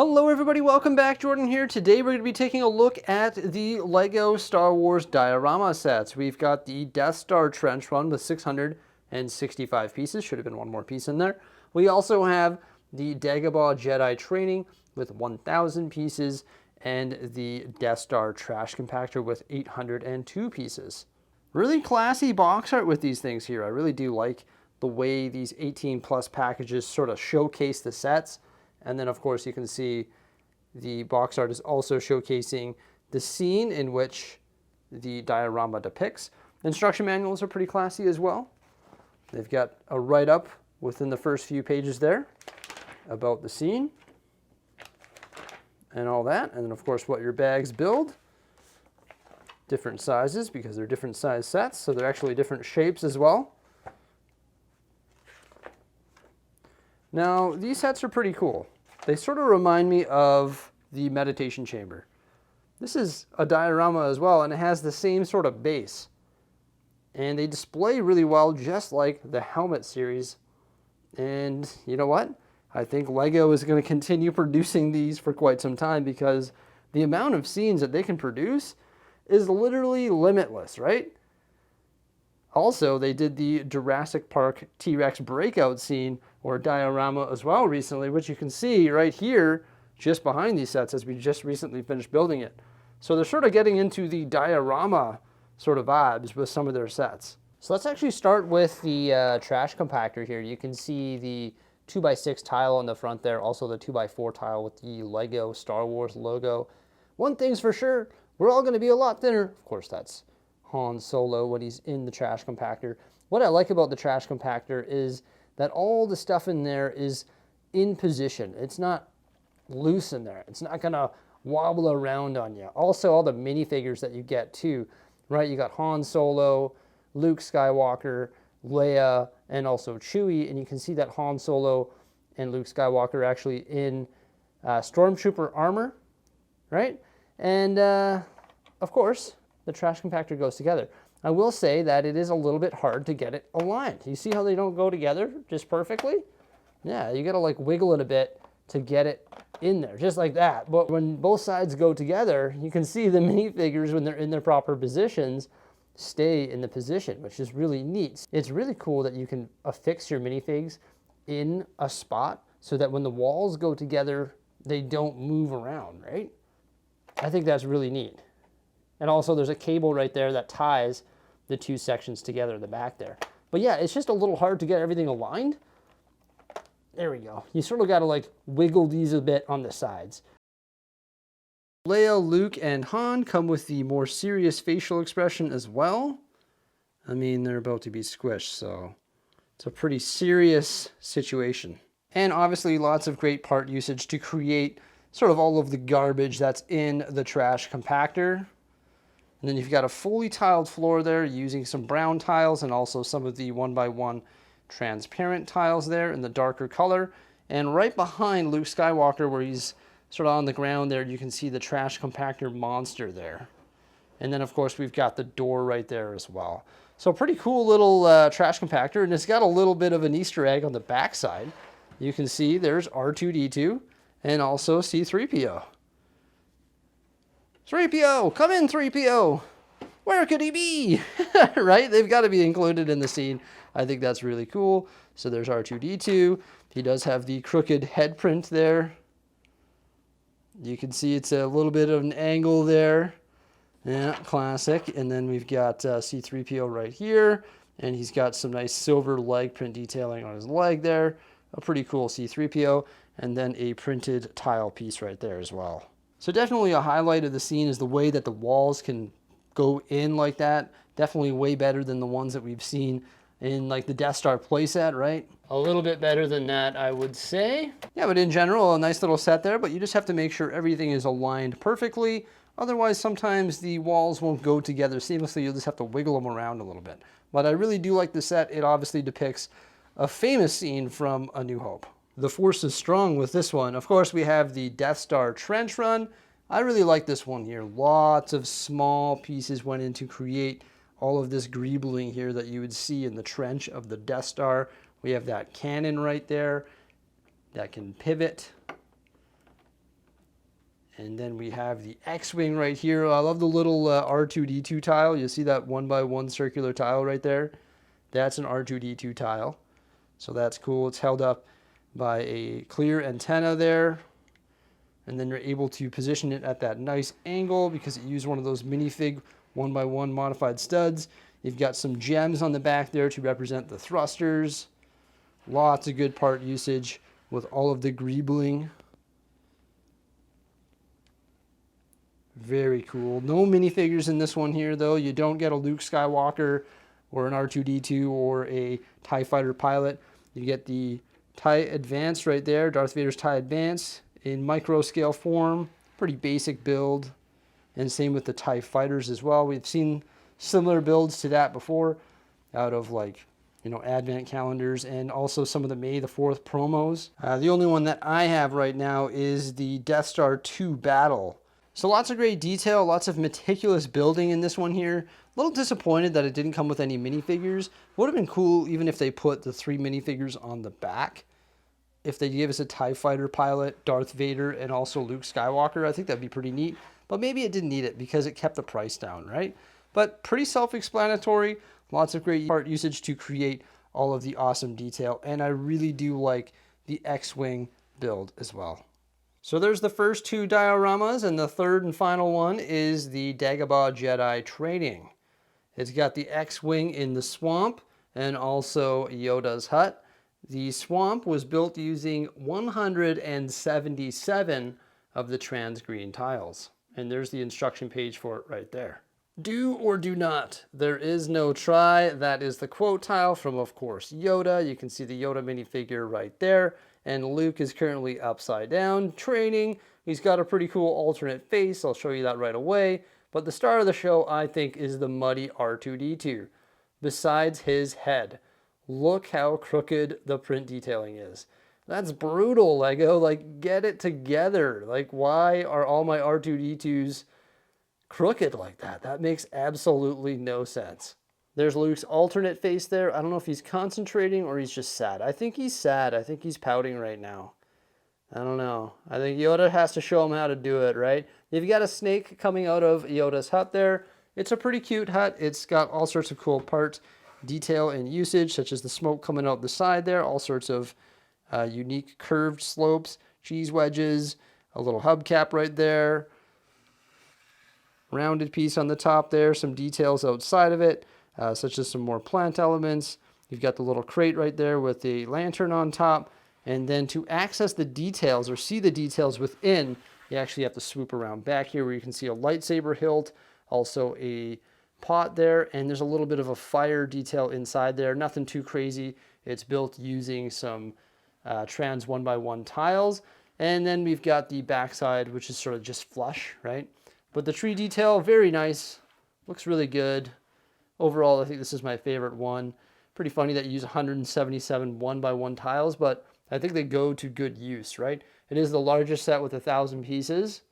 Hello everybody, welcome back. Jordan here. Today we're going to be taking a look at the LEGO Star Wars Diorama sets. We've got the Death Star Trench Run with 665 pieces. Should have been one more piece in there. We also have the Dagobah Jedi Training with 1,000 pieces and the Death Star Trash Compactor with 802 pieces. Really classy box art with these things here. I really do like the way these 18 plus packages sort of showcase the sets. And then, of course, you can see the box art is also showcasing the scene in which the diorama depicts. The instruction manuals are pretty classy as well. They've got a write-up within the first few pages there about the scene and all that. And then, of course, what your bags build. Different sizes because they're different size sets, so they're actually different shapes as well. Now, these sets are pretty cool. They sort of remind me of the meditation chamber. This is a diorama as well, and it has the same sort of base. And they display really well, just like the helmet series. And you know what? I think LEGO is going to continue producing these for quite some time because the amount of scenes that they can produce is literally limitless, right? Also, they did the Jurassic Park T-Rex breakout scene or diorama as well recently, which you can see right here just behind these sets as we just recently finished building it. So they're sort of getting into the diorama sort of vibes with some of their sets. So let's actually start with the trash compactor here. You can see the 2x6 tile on the front there, also the 2x4 tile with the LEGO Star Wars logo. One thing's for sure, we're all going to be a lot thinner. Of course, that's Han Solo when he's in the trash compactor. What I like about the trash compactor is that all the stuff in there is in position. It's not loose in there. It's not gonna wobble around on you. Also, all the minifigures that you get too, right? You got Han Solo, Luke Skywalker, Leia, and also Chewie, and you can see that Han Solo and Luke Skywalker are actually in Stormtrooper armor, right? And of course, the trash compactor goes together. I will say that it is a little bit hard to get it aligned. You see how they don't go together just perfectly? Yeah, you gotta like wiggle it a bit to get it in there, just like that. But when both sides go together, you can see the minifigures when they're in their proper positions stay in the position, which is really neat. It's really cool that you can affix your minifigs in a spot so that when the walls go together, they don't move around, right? I think that's really neat. And also there's a cable right there that ties the two sections together in the back there. But yeah, it's just a little hard to get everything aligned. There we go. You sort of got to like wiggle these a bit on the sides. Leia, Luke, and Han come with the more serious facial expression as well. I mean, they're about to be squished, so it's a pretty serious situation. And obviously lots of great part usage to create sort of all of the garbage that's in the trash compactor. And then you've got a fully tiled floor there using some brown tiles and also some of the 1x1 transparent tiles there in the darker color. And right behind Luke Skywalker, where he's sort of on the ground there, you can see the trash compactor monster there. And then, of course, we've got the door right there as well. So pretty cool little trash compactor, and it's got a little bit of an Easter egg on the back side. You can see there's R2-D2 and also C-3PO. 3PO, come in 3PO. Where could he be? Right? They've got to be included in the scene. I think that's really cool. So there's R2-D2. He does have the crooked head print there. You can see it's a little bit of an angle there. Yeah, classic. And then we've got C-3PO right here. And he's got some nice silver leg print detailing on his leg there. A pretty cool C-3PO. And then a printed tile piece right there as well. So definitely a highlight of the scene is the way that the walls can go in like that. Definitely way better than the ones that we've seen in like the Death Star playset, right? A little bit better than that, I would say. Yeah, but in general, a nice little set there, but you just have to make sure everything is aligned perfectly. Otherwise, sometimes the walls won't go together seamlessly. You'll just have to wiggle them around a little bit. But I really do like the set. It obviously depicts a famous scene from A New Hope. The Force is strong with this one. Of course, we have the Death Star Trench Run. I really like this one here. Lots of small pieces went in to create all of this greebling here that you would see in the trench of the Death Star. We have that cannon right there that can pivot. And then we have the X-Wing right here. I love the little R2-D2 tile. You see that 1x1 circular tile right there? That's an R2-D2 tile. So that's cool. It's held up by a clear antenna there. And then you're able to position it at that nice angle because it used one of those minifig 1x1 modified studs. You've got some gems on the back there to represent the thrusters. Lots of good part usage with all of the greebling. Very cool. No minifigures in this one here, though. You don't get a Luke Skywalker or an R2-D2 or a TIE Fighter pilot. You get the TIE Advance right there, Darth Vader's TIE Advance in micro scale form. Pretty basic build. And same with the TIE Fighters as well. We've seen similar builds to that before out of like, you know, advent calendars and also some of the May the 4th promos. The only one that I have right now is the Death Star 2 Battle. So lots of great detail, lots of meticulous building in this one here. A little disappointed that it didn't come with any minifigures. Would have been cool even if they put the 3 minifigures on the back. If they gave us a TIE Fighter pilot, Darth Vader, and also Luke Skywalker, I think that'd be pretty neat. But maybe it didn't need it because it kept the price down, right? But pretty self-explanatory. Lots of great part usage to create all of the awesome detail. And I really do like the X-Wing build as well. So there's the first 2 dioramas, and the third and final one is the Dagobah Jedi Training. It's got the X-Wing in the swamp and also Yoda's hut. The swamp was built using 177 of the trans green tiles. And there's the instruction page for it right there. Do or do not. There is no try. That is the quote tile from, of course, Yoda. You can see the Yoda minifigure right there. And Luke is currently upside down, training. He's got a pretty cool alternate face. I'll show you that right away. But the star of the show, I think, is the muddy R2-D2. Besides his head. Look how crooked the print detailing is. That's brutal, LEGO. Like, get it together. Like, why are all my R2-D2s crooked like that? That makes absolutely no sense. There's Luke's alternate face there. I don't know if he's concentrating or he's just sad. I think he's sad. I think he's pouting right now. I don't know. I think Yoda has to show him how to do it, right? You've got a snake coming out of Yoda's hut there. It's a pretty cute hut. It's got all sorts of cool parts, detail, and usage, such as the smoke coming out the side there, all sorts of unique curved slopes, cheese wedges, a little hubcap right there, rounded piece on the top there, some details outside of it, such as some more plant elements. You've got the little crate right there with the lantern on top. And then to access the details or see the details within, you actually have to swoop around back here where you can see a lightsaber hilt, also a pot there, and there's a little bit of a fire detail inside there. Nothing too crazy. It's built using some trans 1x1 tiles. And then we've got the backside, which is sort of just flush, right? But the tree detail, very nice. Looks really good. Overall, I think this is my favorite one. Pretty funny that you use 177 1x1 tiles, but I think they go to good use, right? It is the largest set with 1,000 pieces,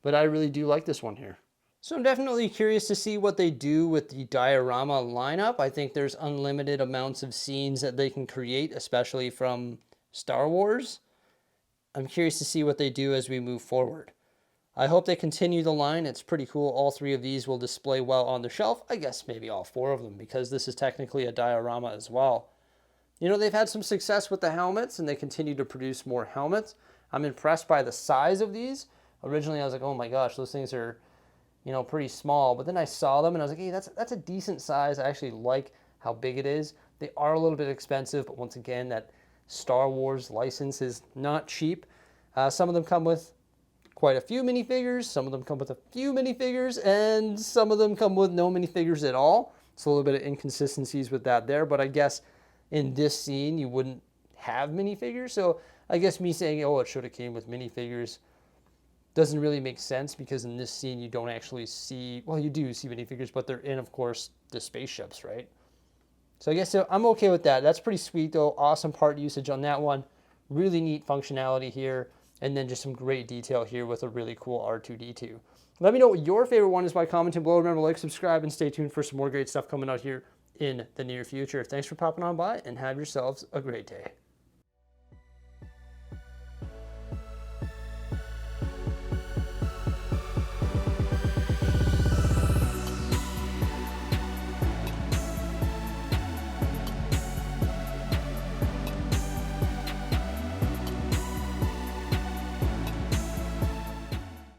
but I really do like this one here. So I'm definitely curious to see what they do with the diorama lineup. I think there's unlimited amounts of scenes that they can create, especially from Star Wars. I'm curious to see what they do as we move forward. I hope they continue the line. It's pretty cool. All 3 of these will display well on the shelf. I guess maybe all 4 of them, because this is technically a diorama as well. You know, they've had some success with the helmets, and they continue to produce more helmets. I'm impressed by the size of these. Originally, I was like, oh my gosh, those things are, you know, pretty small. But then I saw them, and I was like, hey, that's a decent size. I actually like how big it is. They are a little bit expensive, but once again, that Star Wars license is not cheap. Some of them come with quite a few minifigures. Some of them come with a few minifigures, and some of them come with no minifigures at all. So a little bit of inconsistencies with that there, but I guess in this scene you wouldn't have minifigures. So I guess me saying, oh, it should have came with minifigures doesn't really make sense, because in this scene you don't actually see, well, you do see minifigures, but they're in, of course, the spaceships, right? So I guess I'm okay with that. That's pretty sweet, though. Awesome part usage on that one. Really neat functionality here. And then just some great detail here with a really cool R2-D2. Let me know what your favorite one is by commenting below. Remember, like, subscribe, and stay tuned for some more great stuff coming out here in the near future. Thanks for popping on by, and have yourselves a great day.